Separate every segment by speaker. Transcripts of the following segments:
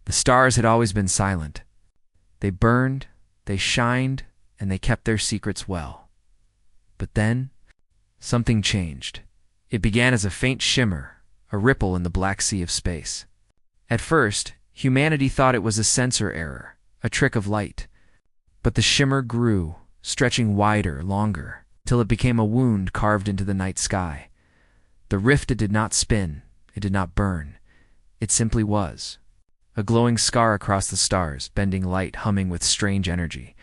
Speaker 1: The stars had always been silent. They burned, they shined, and they kept their secrets well. But then, something changed. It began as a faint shimmer, a ripple in the black sea of space. At first, humanity thought it was a sensor error, a trick of light. But the shimmer grew, stretching wider, longer, till it became a wound carved into the night sky. The rift did not spin, it did not burn. It simply was. A glowing scar across the stars, bending light, humming with strange energy.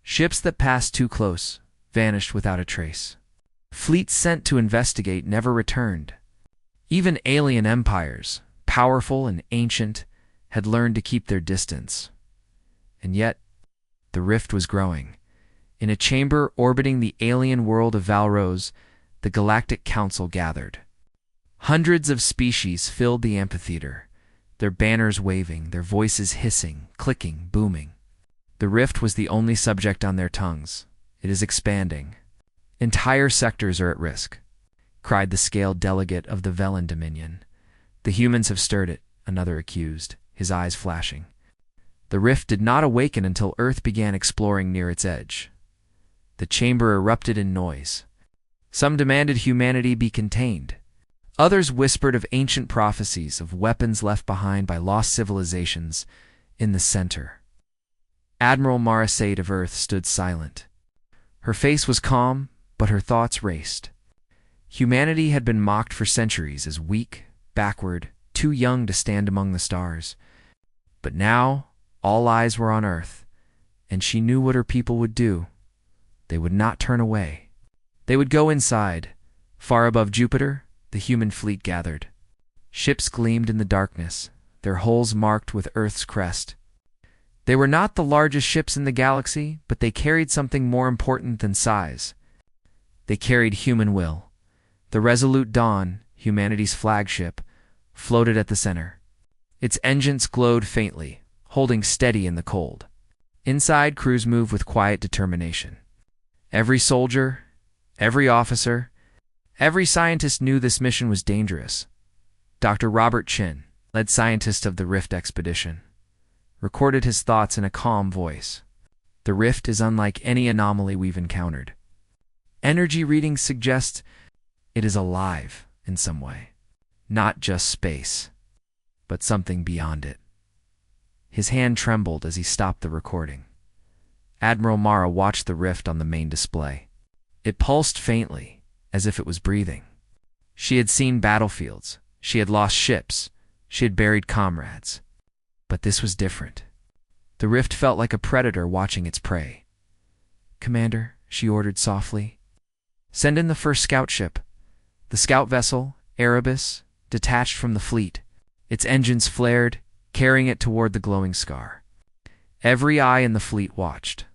Speaker 1: Ships that passed too close vanished without a trace. Fleets sent to investigate never returned. Even alien empires, powerful and ancient, had learned to keep their distance. And yet, the rift was growing. In a chamber orbiting the alien world of Valrose, the Galactic Council gathered. Hundreds of species filled the amphitheater, their banners waving, their voices hissing, clicking, booming. The rift was the only subject on their tongues. It is expanding. Entire sectors are at risk, cried the scaled delegate of the Velen Dominion. The humans have stirred it, another accused, his eyes flashing. The rift did not awaken until Earth began exploring near its edge. The chamber erupted in noise. Some demanded humanity be contained. Others whispered of ancient prophecies, of weapons left behind by lost civilizations in the center. Admiral Mara Sade of Earth stood silent. Her face was calm, but her thoughts raced. Humanity had been mocked for centuries as weak, backward, too young to stand among the stars. But now, all eyes were on Earth, and she knew what her people would do. They would not turn away. They would go inside. Far above Jupiter, the human fleet gathered. Ships gleamed in the darkness, their hulls marked with Earth's crest. They were not the largest ships in the galaxy, but they carried something more important than size. They carried human will. The Resolute Dawn, humanity's flagship, floated at the center. Its engines glowed faintly, holding steady in the cold. Inside, crews moved with quiet determination. Every soldier, every officer, every scientist knew this mission was dangerous. Dr. Robert Chin, lead scientist of the Rift expedition, recorded his thoughts in a calm voice. The Rift is unlike any anomaly we've encountered. Energy readings suggest it is alive in some way. Not just space, but something beyond it. His hand trembled as he stopped the recording. Admiral Mara watched the rift on the main display. It pulsed faintly, as if it was breathing. She had seen battlefields. She had lost ships. She had buried comrades. But this was different. The rift felt like a predator watching its prey. "Commander," she ordered softly, "send in the first scout ship." The scout vessel, Erebus, detached from the fleet. Its engines flared, carrying it toward the glowing scar. Every eye in the fleet watched.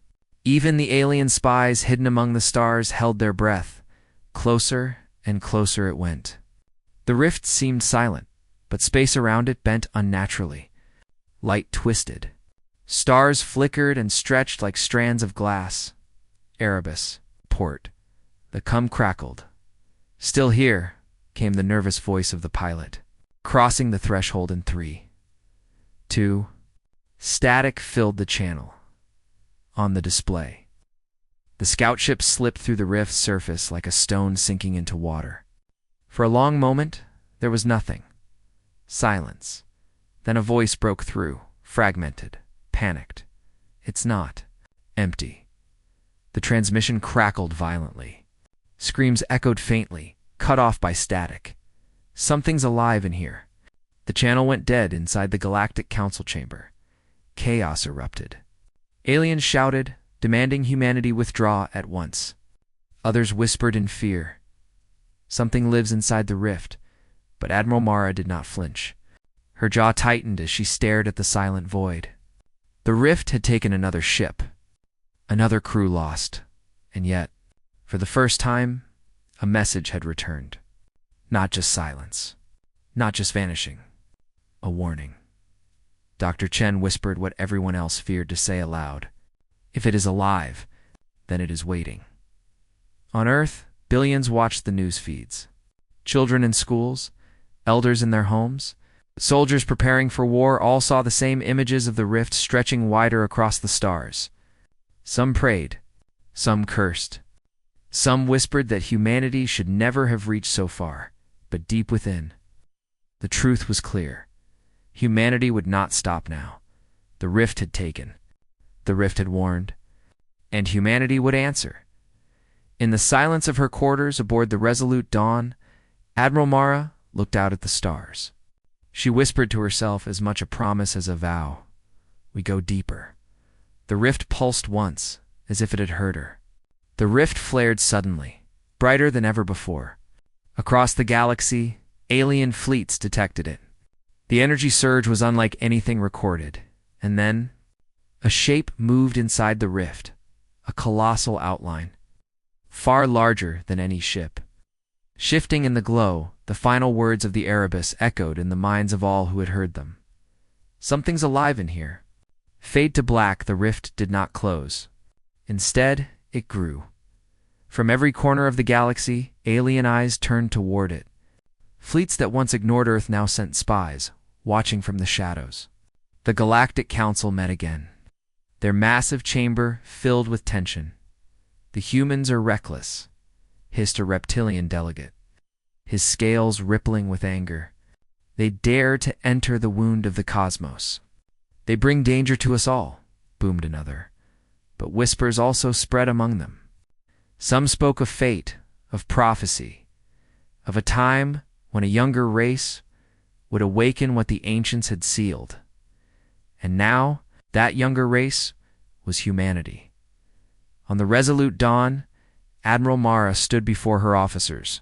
Speaker 1: Even the alien spies hidden among the stars held their breath. Closer and closer it went. The rift seemed silent, but space around it bent unnaturally. Light twisted. Stars flickered and stretched like strands of glass. Erebus, port. The cum crackled. "Still here," came the nervous voice of the pilot, crossing the threshold in 3, 2. Static filled the channel. On the display, the scout ship slipped through the rift's surface like a stone sinking into water. For a long moment, there was nothing. Silence. Then a voice broke through, fragmented, panicked. "It's not. Empty." The transmission crackled violently. Screams echoed faintly, cut off by static. "Something's alive in here." The channel went dead inside the Galactic Council chamber. Chaos erupted. Aliens shouted, demanding humanity withdraw at once. Others whispered in fear. Something lives inside the rift, but Admiral Mara did not flinch. Her jaw tightened as she stared at the silent void. The rift had taken another ship, another crew lost, and yet, for the first time, a message had returned. Not just silence, not just vanishing, a warning. Dr. Chen whispered what everyone else feared to say aloud. If it is alive, then it is waiting. On Earth, billions watched the news feeds. Children in schools, elders in their homes, Soldiers preparing for war all saw the same images of the rift stretching wider across the stars. Some prayed, some cursed. Some whispered that humanity should never have reached so far, but deep within, the truth was clear. Humanity would not stop now. The rift had taken. The rift had warned. And humanity would answer. In the silence of her quarters aboard the resolute Dawn, Admiral Mara looked out at the stars. She whispered to herself as much a promise as a vow. We go deeper. The rift pulsed once, as if it had heard her. The rift flared suddenly, brighter than ever before. Across the galaxy, alien fleets detected it. The energy surge was unlike anything recorded. And then, a shape moved inside the rift, a colossal outline, far larger than any ship. Shifting in the glow, the final words of the Erebus echoed in the minds of all who had heard them. Something's alive in here. Fade to black, the rift did not close. Instead, it grew. From every corner of the galaxy, alien eyes turned toward it. Fleets that once ignored Earth now sent spies, watching from the shadows. The Galactic Council met again. Their massive chamber filled with tension. The humans are reckless, hissed a reptilian delegate, his scales rippling with anger. They dare to enter the wound of the cosmos. They bring danger to us all, boomed another. But whispers also spread among them. Some spoke of fate, of prophecy, of a time when a younger race would awaken what the ancients had sealed. And now, that younger race was humanity. On the resolute Dawn, Admiral Mara stood before her officers.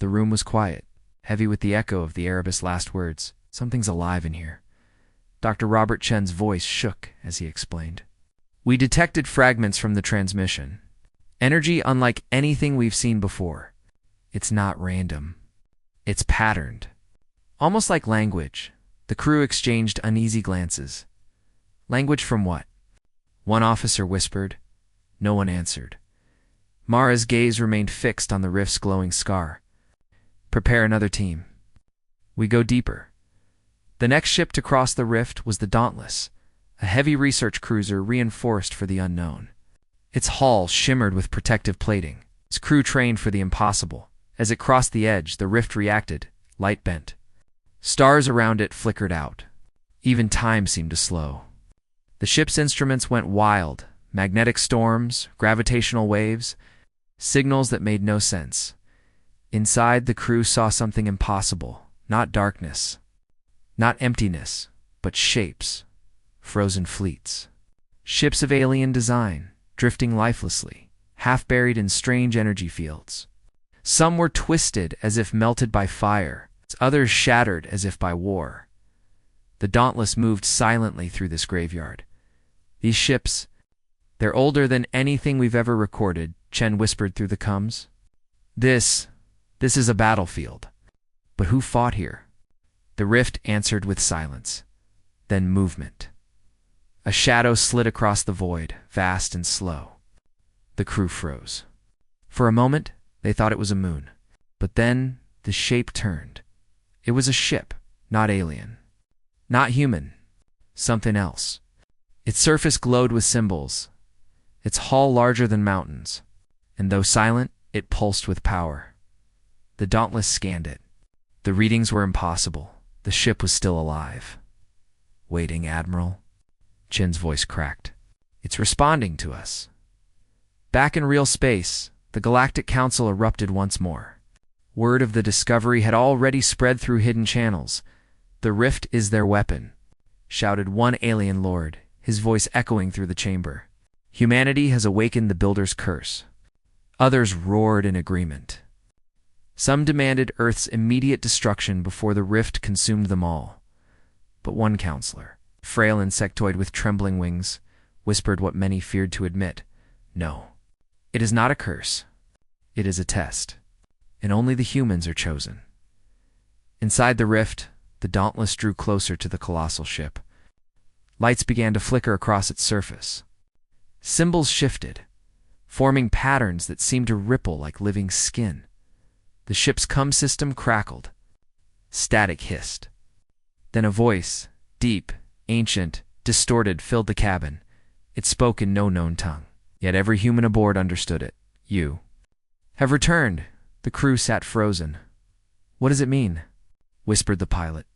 Speaker 1: The room was quiet, heavy with the echo of the Erebus' last words. Something's alive in here. Dr. Robert Chen's voice shook as he explained. We detected fragments from the transmission. Energy unlike anything we've seen before. It's not random. It's patterned. Almost like language. The crew exchanged uneasy glances. Language from what? One officer whispered. No one answered. Mara's gaze remained fixed on the rift's glowing scar. Prepare another team. We go deeper. The next ship to cross the rift was the Dauntless, a heavy research cruiser reinforced for the unknown. Its hull shimmered with protective plating, its crew trained for the impossible. As it crossed the edge, the rift reacted, light bent. Stars around it flickered out. Even time seemed to slow. The ship's instruments went wild, magnetic storms, gravitational waves, signals that made no sense. Inside, the crew saw something impossible, not darkness, not emptiness, but shapes, frozen fleets. Ships of alien design, drifting lifelessly, half buried in strange energy fields. Some were twisted as if melted by fire, others shattered as if by war. The Dauntless moved silently through this graveyard. These ships, they're older than anything we've ever recorded, Chen whispered through the coms. This is a battlefield. But who fought here? The rift answered with silence, then movement. A shadow slid across the void, vast and slow. The crew froze. For a moment, they thought it was a moon. But then, the shape turned. It was a ship, not alien. Not human. Something else. Its surface glowed with symbols. Its hull larger than mountains. And though silent, it pulsed with power. The Dauntless scanned it. The readings were impossible. The ship was still alive. Waiting, Admiral. Chin's voice cracked. It's responding to us. Back in real space, the Galactic Council erupted once more. Word of the discovery had already spread through hidden channels. The rift is their weapon, shouted one alien lord, his voice echoing through the chamber. Humanity has awakened the Builder's curse. Others roared in agreement. Some demanded Earth's immediate destruction before the rift consumed them all. But one counselor, frail insectoid with trembling wings, whispered what many feared to admit. No, it is not a curse. It is a test. And only the humans are chosen. Inside the rift, the Dauntless drew closer to the colossal ship. Lights began to flicker across its surface. Symbols shifted, forming patterns that seemed to ripple like living skin. The ship's com system crackled. Static hissed. Then a voice, deep, ancient, distorted, filled the cabin. It spoke in no known tongue, yet every human aboard understood it. "You have returned." The crew sat frozen. "What does it mean?" whispered the pilot.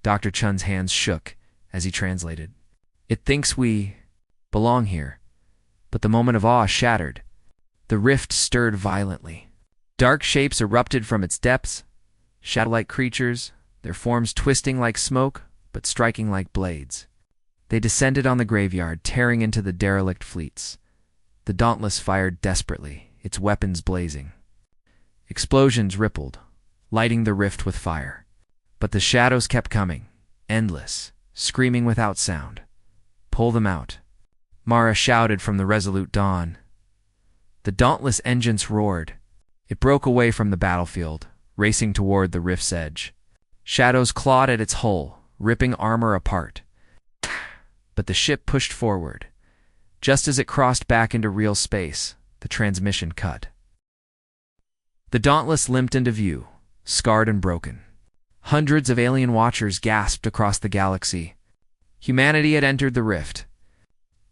Speaker 1: Dr. Chun's hands shook as he translated. "It thinks we belong here." But the moment of awe shattered. The rift stirred violently. Dark shapes erupted from its depths, shadow-like creatures, their forms twisting like smoke, but striking like blades. They descended on the graveyard, tearing into the derelict fleets. The Dauntless fired desperately, its weapons blazing. Explosions rippled, lighting the rift with fire. But the shadows kept coming, endless, screaming without sound. "Pull them out," Mara shouted from the resolute dawn. The Dauntless engines roared. It broke away from the battlefield, racing toward the rift's edge. Shadows clawed at its hull, ripping armor apart. But the ship pushed forward. Just as it crossed back into real space, the transmission cut. The Dauntless limped into view, scarred and broken. Hundreds of alien watchers gasped across the galaxy. Humanity had entered the rift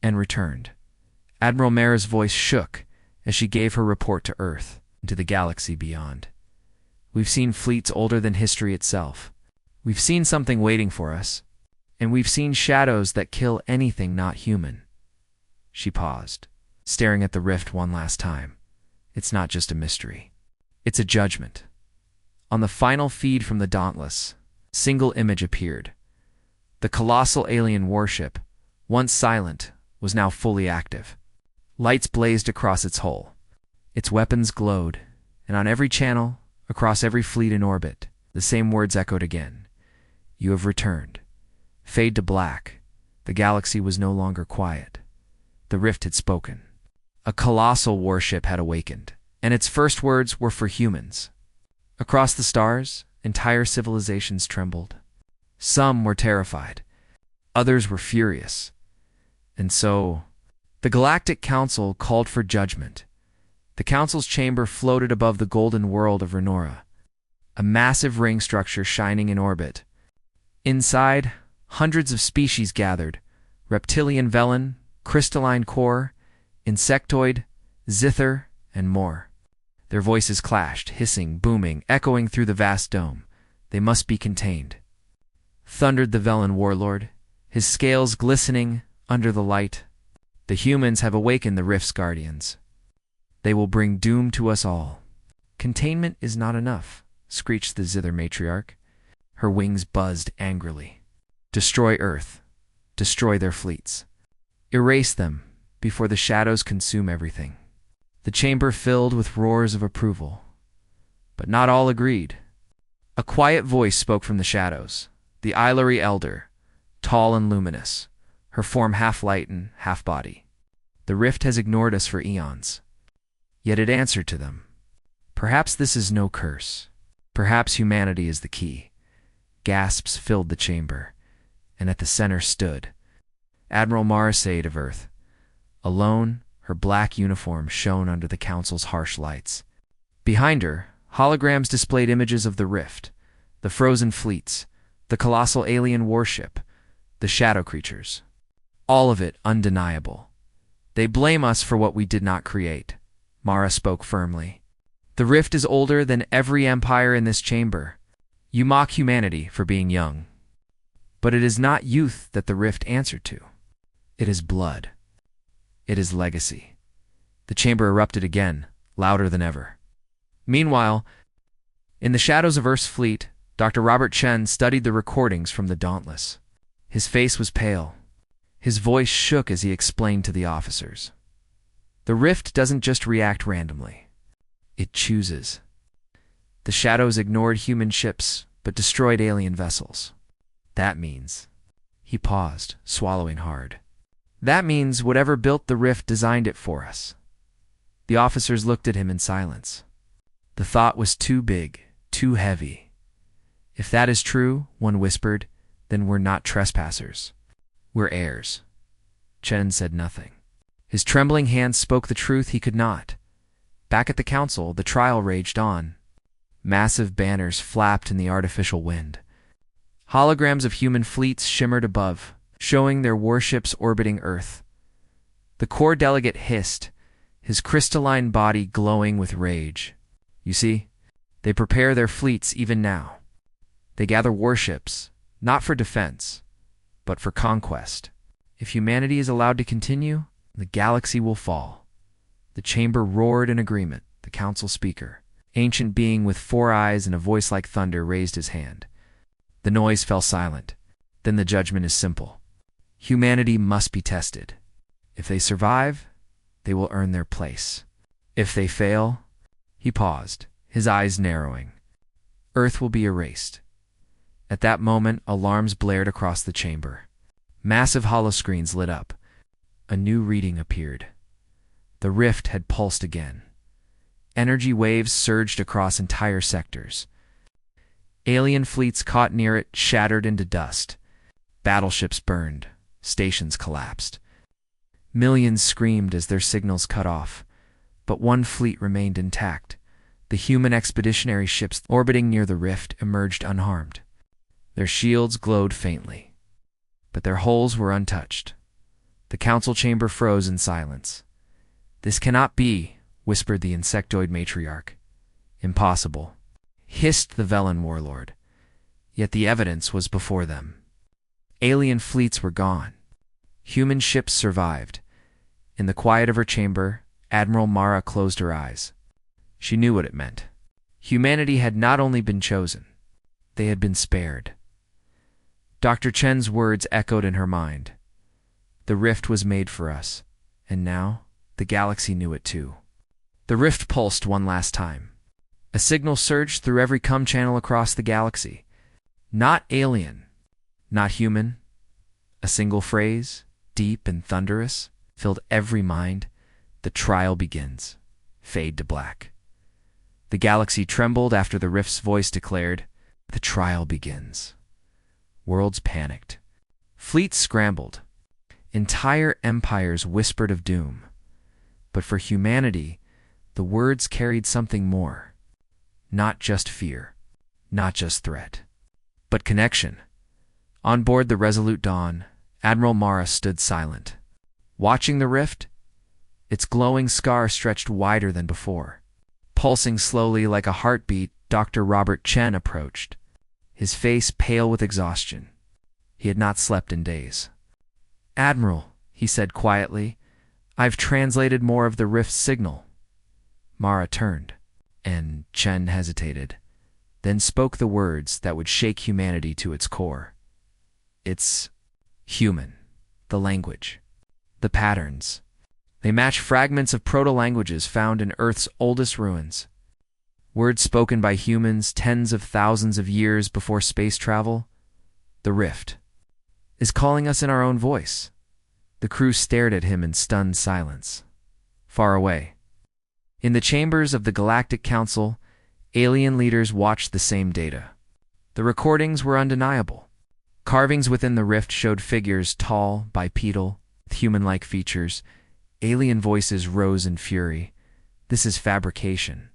Speaker 1: and returned. Admiral Mara's voice shook as she gave her report to Earth and to the galaxy beyond. "We've seen fleets older than history itself. We've seen something waiting for us, and we've seen shadows that kill anything not human." She paused, staring at the rift one last time. It's not just a mystery. It's a judgment. On the final feed from the Dauntless, a single image appeared. The colossal alien warship, once silent, was now fully active. Lights blazed across its hull. Its weapons glowed, and on every channel, across every fleet in orbit, the same words echoed again. "You have returned." Fade to black. The galaxy was no longer quiet. The rift had spoken. A colossal warship had awakened, and its first words were for humans. Across the stars, entire civilizations trembled. Some were terrified. Others were furious. And so, the Galactic Council called for judgment. The Council's chamber floated above the golden world of Renora, a massive ring structure shining in orbit. Inside, hundreds of species gathered: reptilian velen, crystalline core, insectoid, zither, and more. Their voices clashed, hissing, booming, echoing through the vast dome. "They must be contained," thundered the Velen warlord, his scales glistening under the light. "The humans have awakened the Rift's guardians. They will bring doom to us all." "Containment is not enough," screeched the Zither matriarch. Her wings buzzed angrily. "Destroy Earth. Destroy their fleets. Erase them before the shadows consume everything." The chamber filled with roars of approval. But not all agreed. A quiet voice spoke from the shadows. The Ilary Elder, tall and luminous, her form half light and half body. "The rift has ignored us for eons. Yet it answered to them. Perhaps this is no curse. Perhaps humanity is the key." Gasps filled the chamber, and at the center stood Admiral Mara Said of Earth. Alone, her black uniform shone under the Council's harsh lights. Behind her, holograms displayed images of the rift, the frozen fleets, the colossal alien warship, the shadow creatures. All of it undeniable. "They blame us for what we did not create," Mara spoke firmly. "The rift is older than every empire in this chamber. You mock humanity for being young. But it is not youth that the rift answered to. It is blood. It is legacy." The chamber erupted again, louder than ever. Meanwhile, in the shadows of Earth's fleet, Dr. Robert Chen studied the recordings from the Dauntless. His face was pale. His voice shook as he explained to the officers. "The rift doesn't just react randomly. It chooses. The shadows ignored human ships, but destroyed alien vessels. That means..." He paused, swallowing hard. "That means whatever built the rift designed it for us." The officers looked at him in silence. The thought was too big, too heavy. "If that is true," one whispered, "then we're not trespassers. We're heirs." Chen said nothing. His trembling hands spoke the truth he could not. Back at the council, the trial raged on. Massive banners flapped in the artificial wind. Holograms of human fleets shimmered above, showing their warships orbiting Earth. The core delegate hissed, his crystalline body glowing with rage. You see, they prepare their fleets even now. They gather warships, not for defense, but for conquest. If humanity is allowed to continue, the galaxy will fall. The chamber roared in agreement. The council speaker, ancient being with 4 eyes and a voice like thunder, raised his hand. The noise fell silent. Then the judgment is simple. Humanity must be tested. If they survive, they will earn their place. If they fail, he paused, his eyes narrowing. Earth will be erased. At that moment, alarms blared across the chamber. Massive holoscreens lit up. A new reading appeared. The rift had pulsed again. Energy waves surged across entire sectors. Alien fleets caught near it shattered into dust. Battleships burned. Stations collapsed. Millions screamed as their signals cut off, but one fleet remained intact. The human expeditionary ships orbiting near the rift emerged unharmed. Their shields glowed faintly, but their hulls were untouched. The council chamber froze in silence. "This cannot be," whispered the insectoid matriarch. "Impossible," hissed the Velen warlord. Yet the evidence was before them. Alien fleets were gone. Human ships survived. In the quiet of her chamber, Admiral Mara closed her eyes. She knew what it meant. Humanity had not only been chosen, they had been spared. Dr. Chen's words echoed in her mind. The rift was made for us, and now the galaxy knew it too. The rift pulsed one last time. A signal surged through every comm channel across the galaxy. Not alien, not human. A single phrase, deep and thunderous, filled every mind. The trial begins. Fade to black. The galaxy trembled after the rift's voice declared, "The trial begins." Worlds panicked. Fleets scrambled. Entire empires whispered of doom. But for humanity, the words carried something more. Not just fear, not just threat, but connection. On board the Resolute Dawn, Admiral Mara stood silent, watching the rift. Its glowing scar stretched wider than before. Pulsing slowly like a heartbeat, Dr. Robert Chen approached, his face pale with exhaustion. He had not slept in days. "Admiral," he said quietly, "I've translated more of the rift's signal." Mara turned, and Chen hesitated, then spoke the words that would shake humanity to its core. "It's human. The language. The patterns. They match fragments of proto-languages found in Earth's oldest ruins. Words spoken by humans tens of thousands of years before space travel. The rift is calling us in our own voice." The crew stared at him in stunned silence. Far away, in the chambers of the Galactic Council, alien leaders watched the same data. The recordings were undeniable. Carvings within the rift showed figures tall, bipedal, with human-like features. Alien voices rose in fury. "This is fabrication,"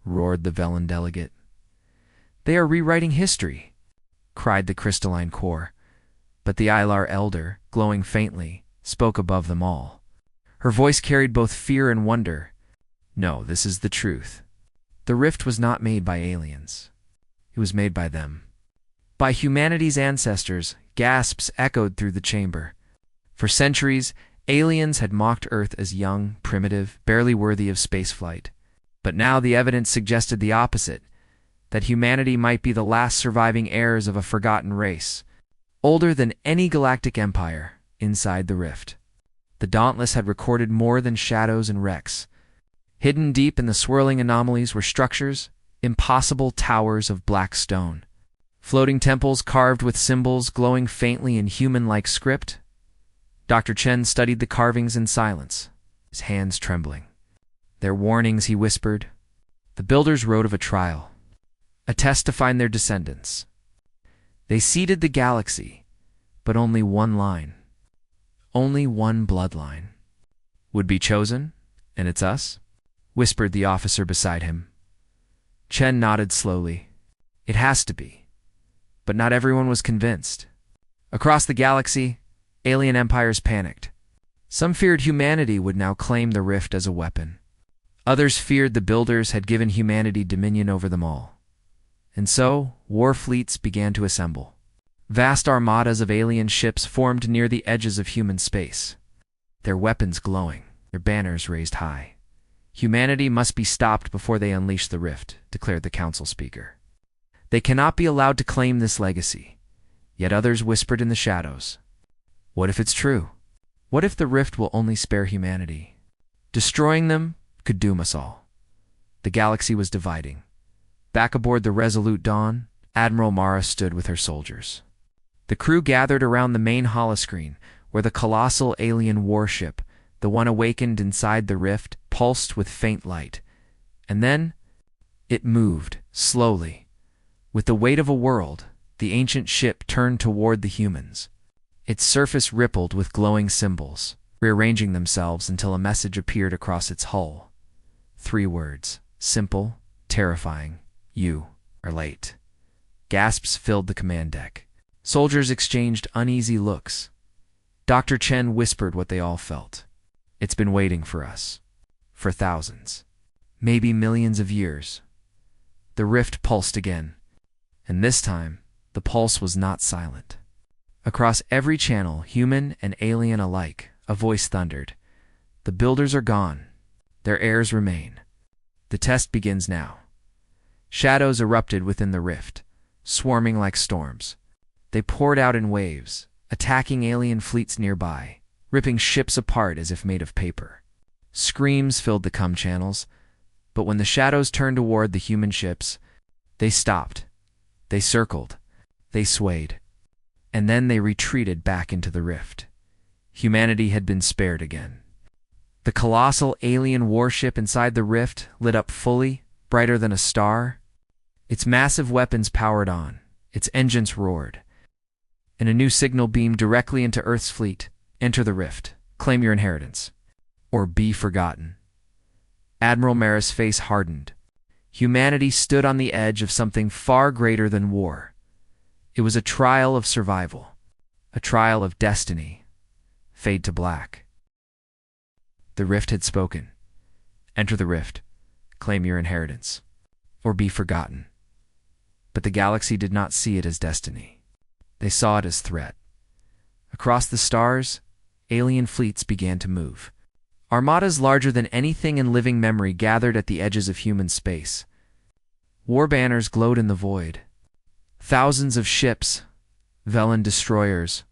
Speaker 1: roared the Velen delegate. "They are rewriting history," cried the crystalline core. But the Ilar elder, glowing faintly, spoke above them all. Her voice carried both fear and wonder. "No, this is the truth. The rift was not made by aliens. It was made by them. By humanity's ancestors." Gasps echoed through the chamber. For centuries, aliens had mocked Earth as young, primitive, barely worthy of spaceflight. But now the evidence suggested the opposite, that humanity might be the last surviving heirs of a forgotten race, older than any galactic empire inside the rift. The Dauntless had recorded more than shadows and wrecks. Hidden deep in the swirling anomalies were structures, impossible towers of black stone. Floating temples carved with symbols glowing faintly in human-like script. Dr. Chen studied the carvings in silence, his hands trembling. "Their warnings," he whispered. "The builders wrote of a trial, a test to find their descendants. They seeded the galaxy, but only one line, only one bloodline would be chosen, and it's us," whispered the officer beside him. Chen nodded slowly. "It has to be. But not everyone was convinced. Across the galaxy, alien empires panicked. Some feared humanity would now claim the rift as a weapon. Others feared the builders had given humanity dominion over them all. And so, war fleets began to assemble. Vast armadas of alien ships formed near the edges of human space, their weapons glowing, their banners raised high. Humanity must be stopped before they unleash the rift, declared the council speaker. They cannot be allowed to claim this legacy. Yet others whispered in the shadows. What if it's true? What if the rift will only spare humanity? Destroying them could doom us all. The galaxy was dividing. Back aboard the Resolute Dawn, Admiral Mara stood with her soldiers. The crew gathered around the main holoscreen, where the colossal alien warship, the one awakened inside the rift, pulsed with faint light. And then, it moved, slowly. With the weight of a world, the ancient ship turned toward the humans. Its surface rippled with glowing symbols, rearranging themselves until a message appeared across its hull. 3 words, simple, terrifying. You are late. Gasps filled the command deck. Soldiers exchanged uneasy looks. Dr. Chen whispered what they all felt. It's been waiting for us. For thousands. Maybe millions of years. The rift pulsed again. And this time, the pulse was not silent. Across every channel, human and alien alike, a voice thundered. The builders are gone. Their heirs remain. The test begins now. Shadows erupted within the rift, swarming like storms. They poured out in waves, attacking alien fleets nearby, ripping ships apart as if made of paper. Screams filled the comm channels, but when the shadows turned toward the human ships, they stopped. They circled. They swayed. And then they retreated back into the rift. Humanity had been spared again. The colossal alien warship inside the rift lit up fully, brighter than a star. Its massive weapons powered on. Its engines roared. And a new signal beamed directly into Earth's fleet. Enter the rift. Claim your inheritance. Or be forgotten. Admiral Mara's face hardened. Humanity stood on the edge of something far greater than war. It was a trial of survival. A trial of destiny. Fade to black. The rift had spoken. Enter the rift. Claim your inheritance. Or be forgotten. But the galaxy did not see it as destiny. They saw it as threat. Across the stars, alien fleets began to move. Armadas larger than anything in living memory gathered at the edges of human space. War banners glowed in the void. Thousands of ships, Velen destroyers,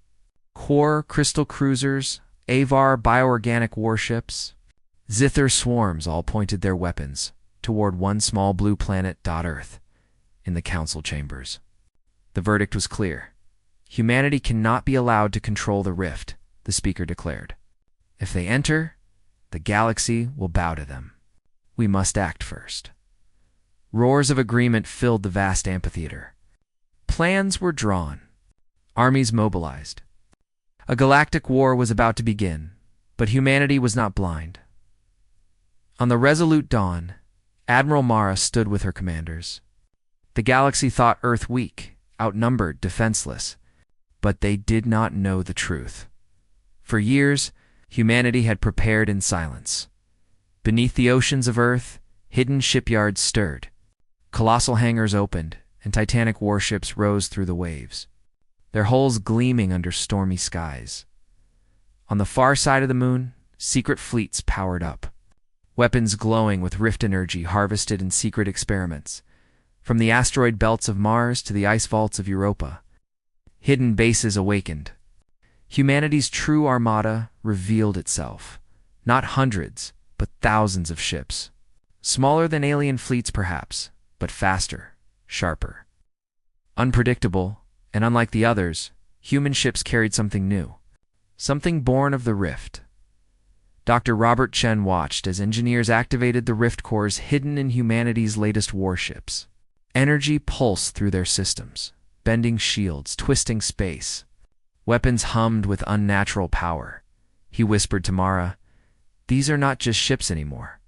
Speaker 1: Core crystal cruisers, Avar bioorganic warships, Zither swarms all pointed their weapons toward one small blue planet, Earth, in the council chambers. The verdict was clear. Humanity cannot be allowed to control the rift, the speaker declared. If they enter, the galaxy will bow to them. We must act first. Roars of agreement filled the vast amphitheater. Plans were drawn. Armies mobilized. A galactic war was about to begin, but humanity was not blind. On the Resolute Dawn, Admiral Mara stood with her commanders. The galaxy thought Earth weak, outnumbered, defenseless, but they did not know the truth. For years, humanity had prepared in silence. Beneath the oceans of Earth, hidden shipyards stirred. Colossal hangars opened, and titanic warships rose through the waves, their hulls gleaming under stormy skies. On the far side of the moon, secret fleets powered up, weapons glowing with rift energy harvested in secret experiments. From the asteroid belts of Mars to the ice vaults of Europa, hidden bases awakened. Humanity's true armada revealed itself. Not hundreds, but thousands of ships. Smaller than alien fleets perhaps, but faster, sharper. Unpredictable, and unlike the others, human ships carried something new. Something born of the rift. Dr. Robert Chen watched as engineers activated the rift cores hidden in humanity's latest warships. Energy pulsed through their systems, bending shields, twisting space. Weapons hummed with unnatural power. He whispered to Mara, "These are not just ships anymore.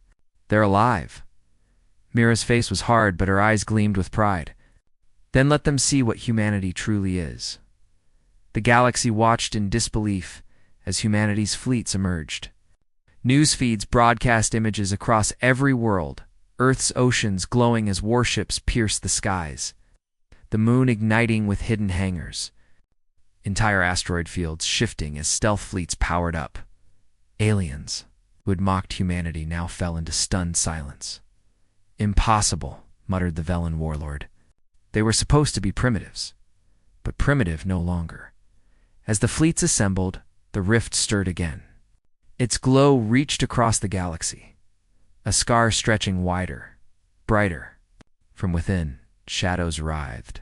Speaker 1: They're alive." Mira's face was hard, but her eyes gleamed with pride. Then let them see what humanity truly is. The galaxy watched in disbelief as humanity's fleets emerged. News feeds broadcast images across every world, Earth's oceans glowing as warships pierced the skies, the moon igniting with hidden hangars, entire asteroid fields shifting as stealth fleets powered up. Aliens, who had mocked humanity, now fell into stunned silence. "Impossible," muttered the Velen warlord. They were supposed to be primitives, but primitive no longer. As the fleets assembled, the rift stirred again. Its glow reached across the galaxy, a scar stretching wider, brighter. From within, shadows writhed.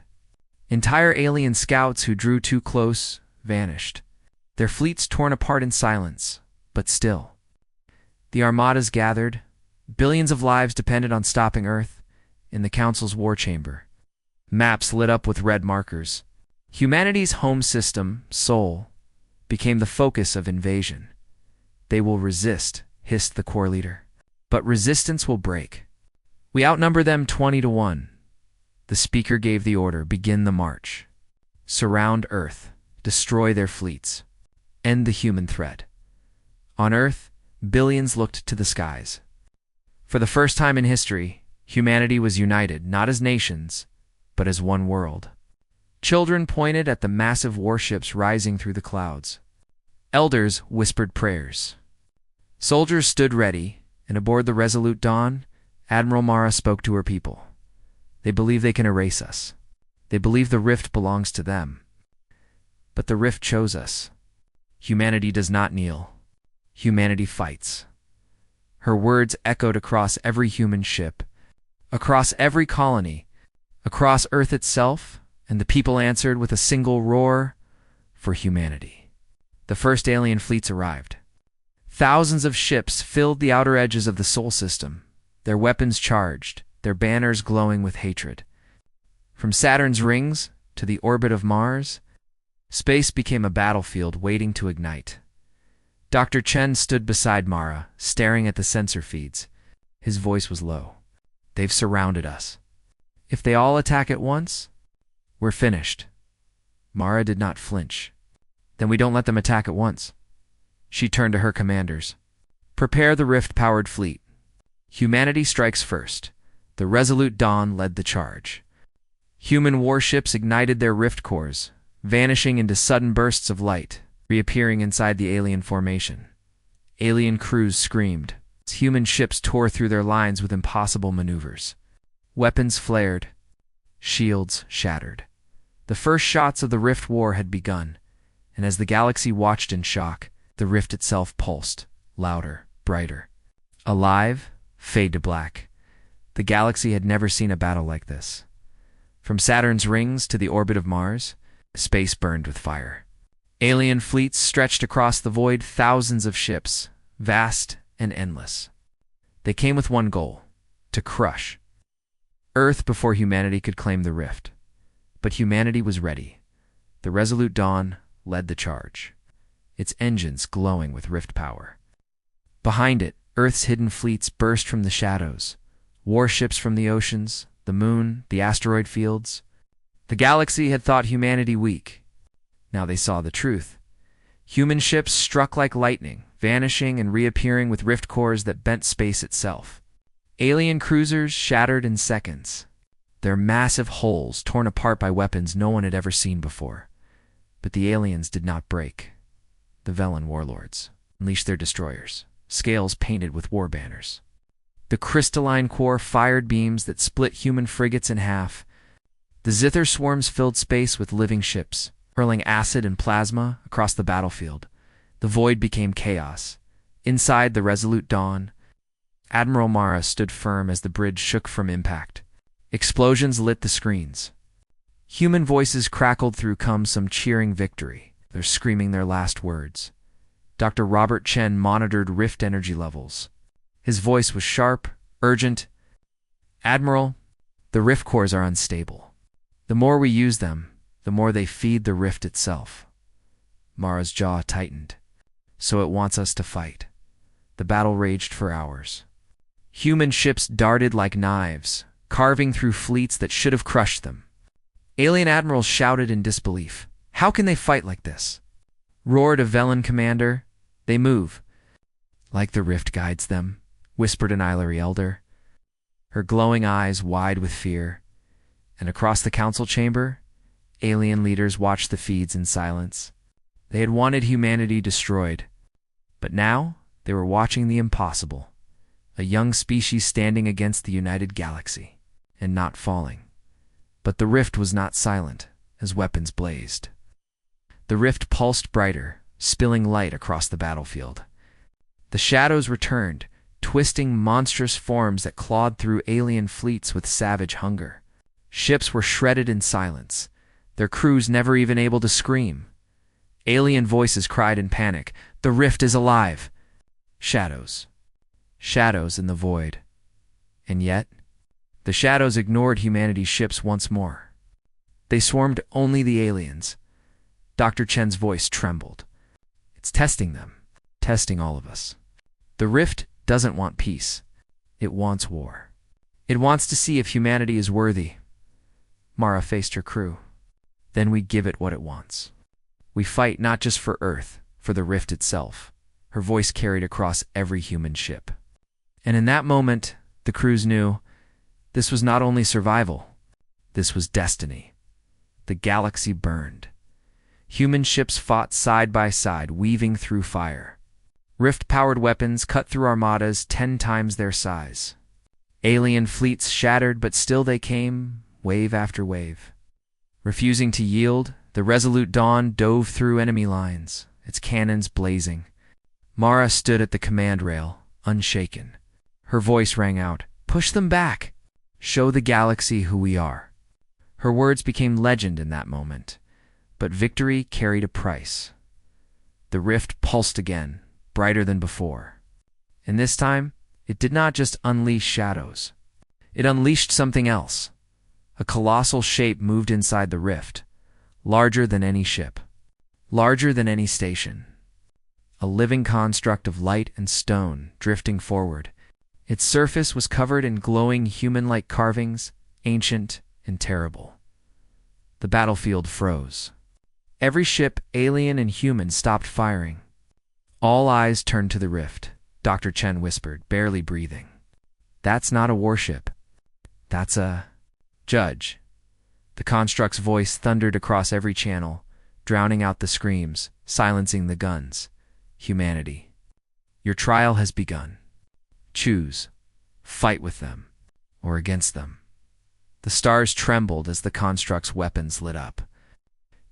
Speaker 1: Entire alien scouts who drew too close vanished, their fleets torn apart in silence, but still. The armadas gathered. Billions of lives depended on stopping Earth. In the Council's war chamber, maps lit up with red markers. Humanity's home system, Sol, became the focus of invasion. "They will resist," hissed the core leader. "But resistance will break. We outnumber them 20-1. The speaker gave the order, "Begin the march. Surround Earth. Destroy their fleets. End the human threat." On Earth, billions looked to the skies. For the first time in history, humanity was united, not as nations, but as one world. Children pointed at the massive warships rising through the clouds. Elders whispered prayers. Soldiers stood ready, and aboard the Resolute Dawn, Admiral Mara spoke to her people. "They believe they can erase us. They believe the rift belongs to them. But the rift chose us. Humanity does not kneel. Humanity fights." Her words echoed across every human ship, across every colony, across Earth itself, and the people answered with a single roar: "For humanity." The first alien fleets arrived. Thousands of ships filled the outer edges of the Sol system, their weapons charged, their banners glowing with hatred. From Saturn's rings to the orbit of Mars, space became a battlefield waiting to ignite. Dr. Chen stood beside Mara, staring at the sensor feeds. His voice was low. "They've surrounded us. If they all attack at once, we're finished." Mara did not flinch. "Then we don't let them attack at once." She turned to her commanders. "Prepare the rift-powered fleet. Humanity strikes first." The Resolute Dawn led the charge. Human warships ignited their rift cores, vanishing into sudden bursts of light, reappearing inside the alien formation. Alien crews screamed. Human ships tore through their lines with impossible maneuvers. Weapons flared. Shields shattered. The first shots of the Rift War had begun, and as the galaxy watched in shock, the rift itself pulsed, louder, brighter. Alive, fade to black. The galaxy had never seen a battle like this. From Saturn's rings to the orbit of Mars, space burned with fire. Alien fleets stretched across the void, thousands of ships, vast and endless. They came with one goal: to crush Earth before humanity could claim the rift. But humanity was ready. The Resolute Dawn led the charge, its engines glowing with rift power. Behind it, Earth's hidden fleets burst from the shadows, warships from the oceans, the moon, the asteroid fields. The galaxy had thought humanity weak. Now they saw the truth. Human ships struck like lightning, vanishing and reappearing with rift cores that bent space itself. Alien cruisers shattered in seconds, their massive hulls torn apart by weapons no one had ever seen before. But the aliens did not break. The Velen warlords unleashed their destroyers, scales painted with war banners. The crystalline core fired beams that split human frigates in half. The zither swarms filled space with living ships, hurling acid and plasma across the battlefield. The void became chaos. Inside the Resolute Dawn, Admiral Mara stood firm as the bridge shook from impact. Explosions lit the screens. Human voices crackled through some cheering victory. They're screaming their last words. Dr. Robert Chen monitored rift energy levels. His voice was sharp, urgent. "Admiral, the rift cores are unstable. The more we use them, the more they feed the rift itself." Mara's jaw tightened. "So it wants us to fight." The battle raged for hours. Human ships darted like knives, carving through fleets that should have crushed them. Alien admirals shouted in disbelief. How can they fight like this? Roared a Velen commander. They move. Like the rift guides them, whispered an Ilary elder, her glowing eyes wide with fear. And across the council chamber, alien leaders watched the feeds in silence. They had wanted humanity destroyed, but now they were watching the impossible. A young species standing against the united galaxy, and not falling. But the rift was not silent, as weapons blazed. The rift pulsed brighter, spilling light across the battlefield. The shadows returned, twisting monstrous forms that clawed through alien fleets with savage hunger. Ships were shredded in silence, their crews never even able to scream. Alien voices cried in panic, "The rift is alive!" Shadows. Shadows in the void. And yet, the shadows ignored humanity's ships once more. They swarmed only the aliens. Dr. Chen's voice trembled. It's testing them, testing all of us. The rift doesn't want peace. It wants war. It wants to see if humanity is worthy. Mara faced her crew. Then we give it what it wants. We fight not just for Earth, for the rift itself. Her voice carried across every human ship. And in that moment, the crews knew this was not only survival, this was destiny. The galaxy burned. Human ships fought side by side, weaving through fire. Rift-powered weapons cut through armadas 10 times their size. Alien fleets shattered, but still they came, wave after wave. Refusing to yield, the resolute Dawn dove through enemy lines, its cannons blazing. Mara stood at the command rail, unshaken. Her voice rang out, "Push them back! Show the galaxy who we are." Her words became legend in that moment, but victory carried a price. The rift pulsed again, brighter than before. And this time, it did not just unleash shadows. It unleashed something else. A colossal shape moved inside the rift, larger than any ship, larger than any station. A living construct of light and stone drifting forward. Its surface was covered in glowing human-like carvings, ancient and terrible. The battlefield froze. Every ship, alien and human, stopped firing. All eyes turned to the rift, Dr. Chen whispered, barely breathing. "That's not a warship. That's a judge." The construct's voice thundered across every channel, drowning out the screams, silencing the guns. "Humanity, your trial has begun. Choose. Fight with them, or against them." The stars trembled as the construct's weapons lit up,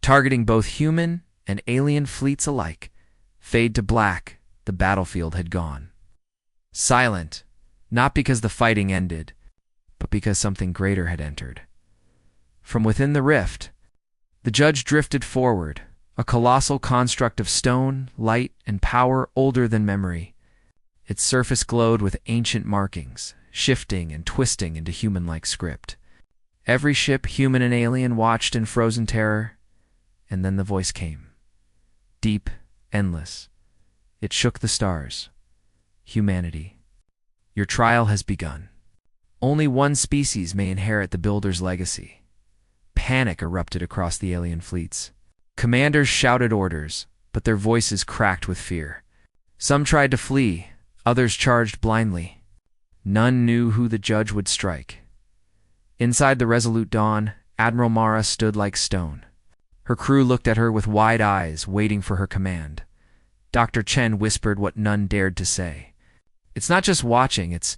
Speaker 1: targeting both human and alien fleets alike. Fade to black, the battlefield had gone. Silent, not because the fighting ended, but because something greater had entered. From within the rift, the judge drifted forward, a colossal construct of stone, light, and power older than memory. Its surface glowed with ancient markings, shifting and twisting into human-like script. Every ship, human and alien, watched in frozen terror, and then the voice came. Deep, endless. It shook the stars. "Humanity, your trial has begun. Only one species may inherit the Builder's legacy." Panic erupted across the alien fleets. Commanders shouted orders, but their voices cracked with fear. Some tried to flee, others charged blindly. None knew who the judge would strike. Inside the resolute Dawn, Admiral Mara stood like stone. Her crew looked at her with wide eyes, waiting for her command. Dr. Chen whispered what none dared to say. "It's not just watching, it's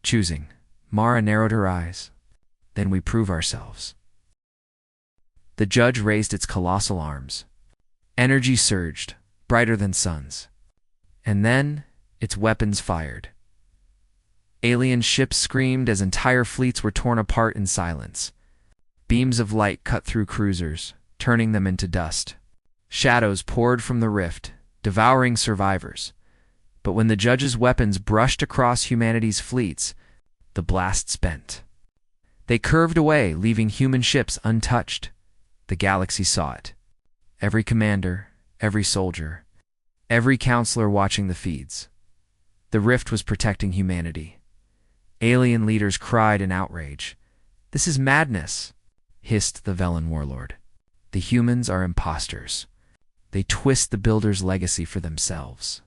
Speaker 1: choosing." Mara narrowed her eyes. "Then we prove ourselves." The judge raised its colossal arms. Energy surged, brighter than suns. And then, its weapons fired. Alien ships screamed as entire fleets were torn apart in silence. Beams of light cut through cruisers, turning them into dust. Shadows poured from the rift, devouring survivors. But when the judge's weapons brushed across humanity's fleets, the blasts bent. They curved away, leaving human ships untouched. The galaxy saw it. Every commander, every soldier, every counselor watching the feeds. The rift was protecting humanity. Alien leaders cried in outrage. "This is madness. hissed the Velen warlord. "The humans are imposters. They twist the Builder's legacy for themselves,"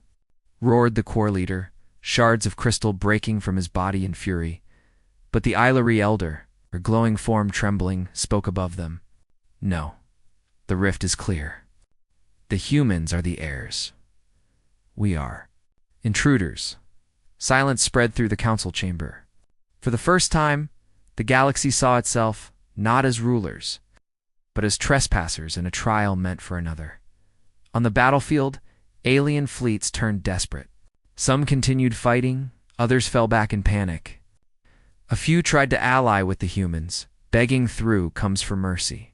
Speaker 1: roared the core leader, shards of crystal breaking from his body in fury. But the Ilari elder, her glowing form trembling, spoke above them. "No, the rift is clear. The humans are the heirs. We are intruders." Silence spread through the council chamber. For the first time, the galaxy saw itself not as rulers, but as trespassers in a trial meant for another. On the battlefield, alien fleets turned desperate. Some continued fighting, others fell back in panic. A few tried to ally with the humans, begging through comes for mercy.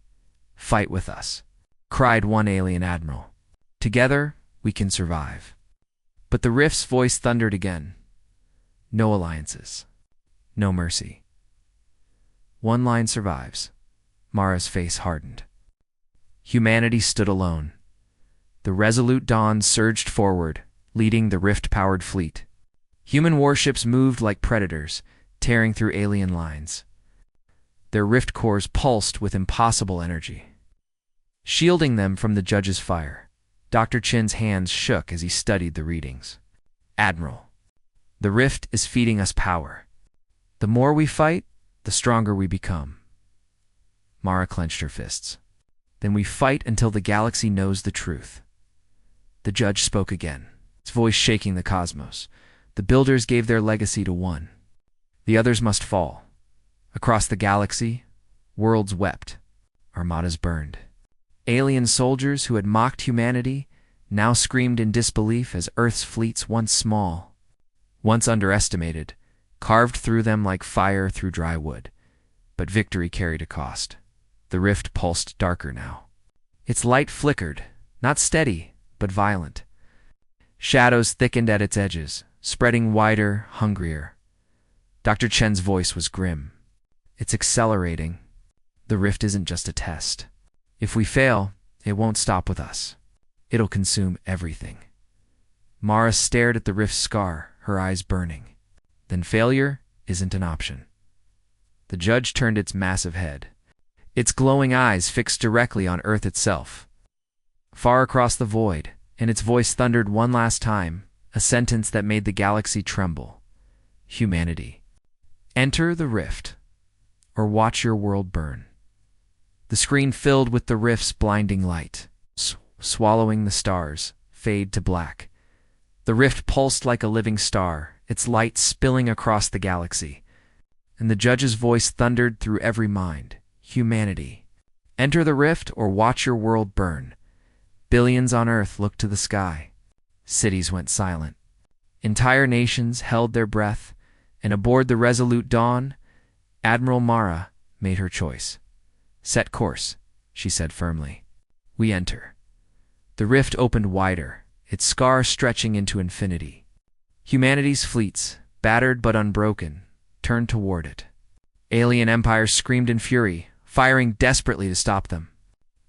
Speaker 1: "Fight with us," cried one alien admiral. "Together, we can survive." But the rift's voice thundered again. "No alliances. No mercy. One line survives." Mara's face hardened. Humanity stood alone. The resolute Dawn surged forward, leading the rift-powered fleet. Human warships moved like predators, tearing through alien lines. Their rift cores pulsed with impossible energy. Shielding them from the judge's fire, Dr. Chin's hands shook as he studied the readings. "Admiral, the rift is feeding us power. The more we fight, the stronger we become." Mara clenched her fists. "Then we fight until the galaxy knows the truth." The judge spoke again, his voice shaking the cosmos. "The Builders gave their legacy to one. The others must fall. Across the galaxy, worlds wept. Armadas burned. Alien soldiers who had mocked humanity now screamed in disbelief as Earth's fleets, once small, once underestimated, carved through them like fire through dry wood. But victory carried a cost. The rift pulsed darker now. Its light flickered, not steady, but violent. Shadows thickened at its edges, spreading wider, hungrier. Dr. Chen's voice was grim. "It's accelerating. The rift isn't just a test. If we fail, it won't stop with us. It'll consume everything." Mara stared at the rift's scar, her eyes burning. "Then failure isn't an option." The judge turned its massive head, its glowing eyes fixed directly on Earth itself. Far across the void, and its voice thundered one last time, a sentence that made the galaxy tremble. "Humanity, enter the rift, or watch your world burn." The screen filled with the rift's blinding light, swallowing the stars, fade to black. The rift pulsed like a living star, its light spilling across the galaxy. And the judge's voice thundered through every mind. "Humanity, enter the rift or watch your world burn." Billions on Earth looked to the sky. Cities went silent. Entire nations held their breath, and aboard the resolute Dawn, Admiral Mara made her choice. "Set course," she said firmly. "We enter." The rift opened wider, its scar stretching into infinity. Humanity's fleets, battered but unbroken, turned toward it. Alien empires screamed in fury, firing desperately to stop them.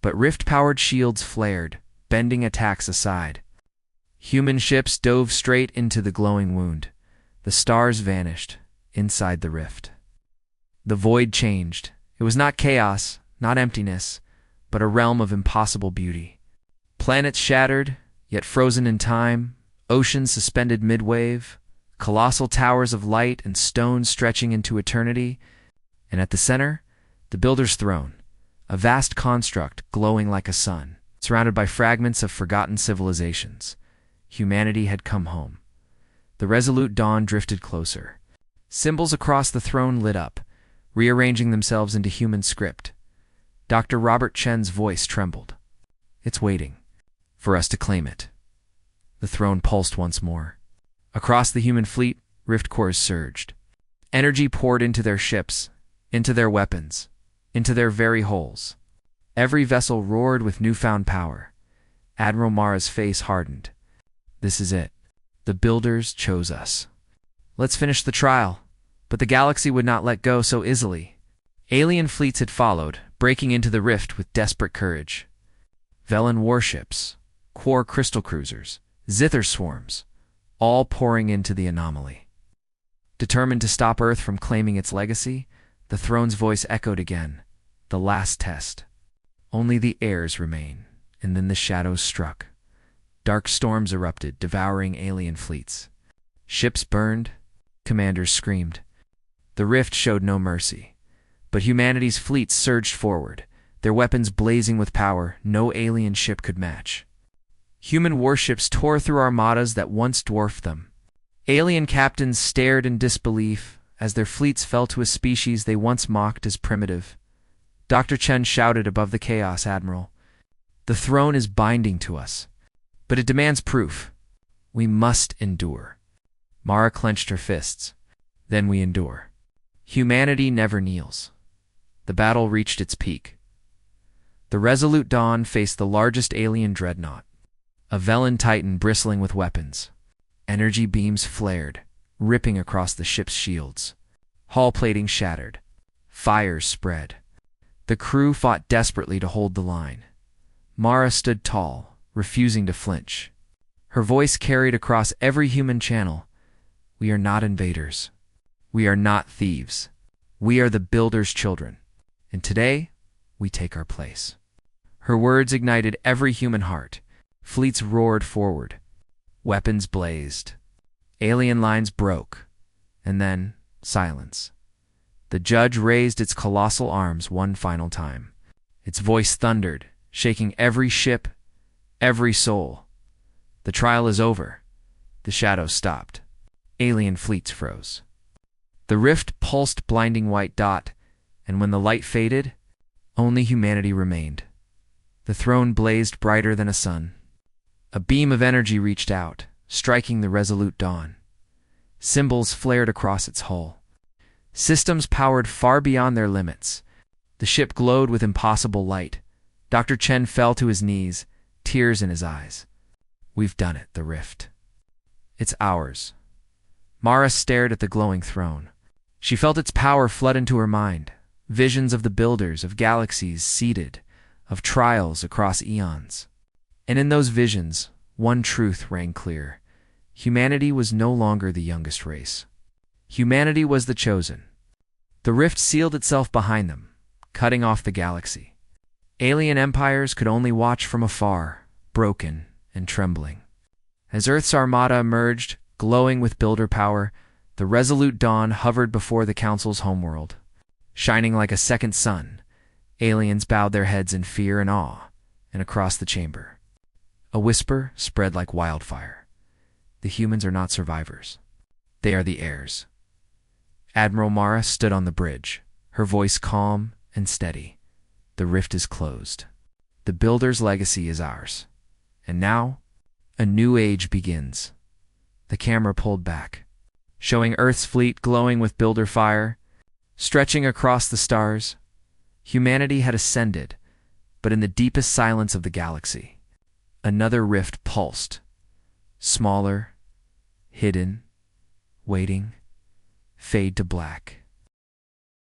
Speaker 1: But rift-powered shields flared, bending attacks aside. Human ships dove straight into the glowing wound. The stars vanished inside the rift. The void changed. It was not chaos, not emptiness, but a realm of impossible beauty. Planets shattered, yet frozen in time, oceans suspended mid-wave, colossal towers of light and stone stretching into eternity, and at the center, the Builder's throne, a vast construct glowing like a sun, surrounded by fragments of forgotten civilizations. Humanity had come home. The resolute Dawn drifted closer. Symbols across the throne lit up, rearranging themselves into human script. Dr. Robert Chen's voice trembled. "It's waiting for us to claim it." The throne pulsed once more. Across the human fleet, rift cores surged. Energy poured into their ships, into their weapons, into their very hulls. Every vessel roared with newfound power. Admiral Mara's face hardened. "This is it. The Builders chose us. Let's finish the trial." But the galaxy would not let go so easily. Alien fleets had followed, breaking into the rift with desperate courage. Velen warships, Quor crystal cruisers, Zither swarms, all pouring into the anomaly. Determined to stop Earth from claiming its legacy, the throne's voice echoed again. The last test. Only the heirs remain, and then the shadows struck. Dark storms erupted, devouring alien fleets. Ships burned, commanders screamed. The rift showed no mercy, but humanity's fleets surged forward, their weapons blazing with power no alien ship could match. Human warships tore through armadas that once dwarfed them. Alien captains stared in disbelief as their fleets fell to a species they once mocked as primitive. Dr. Chen shouted above the chaos, "Admiral, the throne is binding to us, but it demands proof. We must endure." Mara clenched her fists. "Then we endure." Humanity never kneels. The battle reached its peak. The Resolute Dawn faced the largest alien dreadnought, a Velen Titan bristling with weapons. Energy beams flared, ripping across the ship's shields. Hull plating shattered. Fires spread. The crew fought desperately to hold the line. Mara stood tall, refusing to flinch. Her voice carried across every human channel. "We are not invaders. We are not thieves. We are the Builder's children. And today, we take our place." Her words ignited every human heart. Fleets roared forward. Weapons blazed. Alien lines broke. And then, silence. The judge raised its colossal arms one final time. Its voice thundered, shaking every ship, every soul. "The trial is over." The shadows stopped. Alien fleets froze. The rift pulsed blinding white dot, and when the light faded, only humanity remained. The throne blazed brighter than a sun. A beam of energy reached out, striking the Resolute Dawn. Symbols flared across its hull. Systems powered far beyond their limits. The ship glowed with impossible light. Dr. Chen fell to his knees, tears in his eyes. "We've done it, the rift. It's ours." Mara stared at the glowing throne. She felt its power flood into her mind. Visions of the builders, of galaxies seeded, of trials across eons. And in those visions, one truth rang clear. Humanity was no longer the youngest race. Humanity was the chosen. The rift sealed itself behind them, cutting off the galaxy. Alien empires could only watch from afar, broken and trembling. As Earth's armada emerged, glowing with builder power, the Resolute Dawn hovered before the Council's homeworld. Shining like a second sun, aliens bowed their heads in fear and awe, and across the chamber. A whisper spread like wildfire. "The humans are not survivors. They are the heirs." Admiral Mara stood on the bridge, her voice calm and steady. "The rift is closed. The Builder's legacy is ours. And now, a new age begins." The camera pulled back, showing Earth's fleet glowing with builder fire, stretching across the stars. Humanity had ascended, but in the deepest silence of the galaxy, another rift pulsed, smaller, hidden, waiting, fade to black.